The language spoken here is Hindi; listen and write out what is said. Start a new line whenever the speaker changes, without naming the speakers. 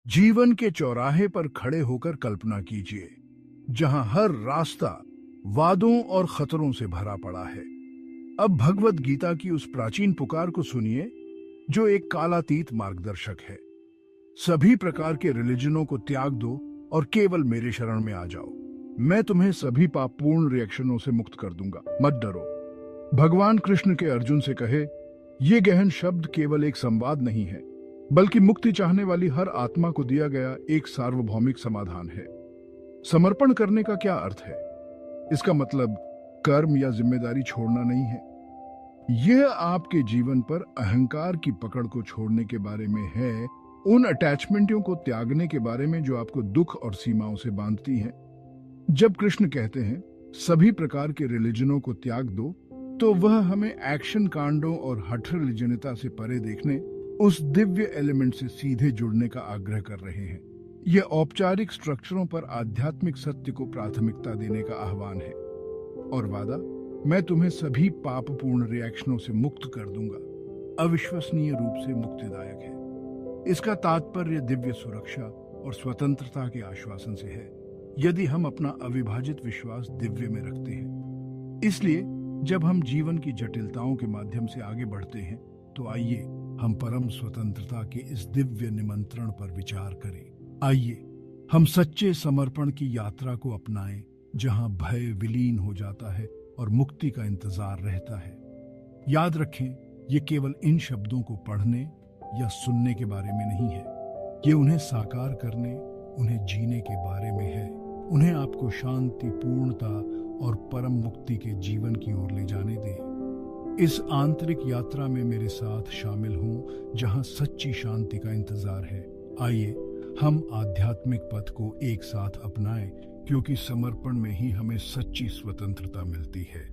जीवन के चौराहे पर खड़े होकर कल्पना कीजिए, जहां हर रास्ता वादों और खतरों से भरा पड़ा है। अब भगवत गीता की उस प्राचीन पुकार को सुनिए, जो एक कालातीत मार्गदर्शक है। सभी प्रकार के रिलीजनों को त्याग दो और केवल मेरे शरण में आ जाओ। मैं तुम्हें सभी पापपूर्ण रिएक्शनों से मुक्त कर दूंगा। मत डरो। भगवान कृष्ण के अर्जुन से कहे, ये गहन शब्द केवल एक संवाद नहीं है, बल्कि मुक्ति चाहने वाली हर आत्मा को दिया गया एक सार्वभौमिक समाधान है। समर्पण करने का क्या अर्थ है? इसका मतलब कर्म या जिम्मेदारी छोड़ना नहीं है। यह आपके जीवन पर अहंकार की पकड़ को छोड़ने के बारे में है, उन अटैचमेंटों को त्यागने के बारे में जो आपको दुख और सीमाओं से बांधती हैं। जब कृष्ण कहते हैं सभी प्रकार के रिलीजनों को त्याग दो, तो वह हमें एक्शन कांडों और हठ रिलीजनता से परे देखने, उस दिव्य एलिमेंट से सीधे जुड़ने का आग्रह कर रहे हैं। यह औपचारिक स्ट्रक्चरों पर आध्यात्मिक सत्य को प्राथमिकता देने का आह्वान है। और वादा, मैं तुम्हें सभी पापपूर्ण रिएक्शनों से मुक्त कर दूंगा, अविश्वसनीय रूप से मुक्तिदायक है। इसका तात्पर्य दिव्य सुरक्षा और स्वतंत्रता के आश्वासन से है, यदि हम अपना अविभाजित विश्वास दिव्य में रखते हैं। इसलिए जब हम जीवन की जटिलताओं के माध्यम से आगे बढ़ते हैं, तो आइए हम परम स्वतंत्रता के इस दिव्य निमंत्रण पर विचार करें। आइए हम सच्चे समर्पण की यात्रा को अपनाएं, जहां भय विलीन हो जाता है और मुक्ति का इंतजार रहता है। याद रखें, ये केवल इन शब्दों को पढ़ने या सुनने के बारे में नहीं है। ये उन्हें साकार करने, उन्हें जीने के बारे में है। उन्हें आपको शांति, पूर्णता और परम मुक्ति के जीवन की ओर ले जाने दें। इस आंतरिक यात्रा में मेरे साथ शामिल हों, जहां सच्ची शांति का इंतजार है। आइए हम आध्यात्मिक पथ को एक साथ अपनाएं, क्योंकि समर्पण में ही हमें सच्ची स्वतंत्रता मिलती है।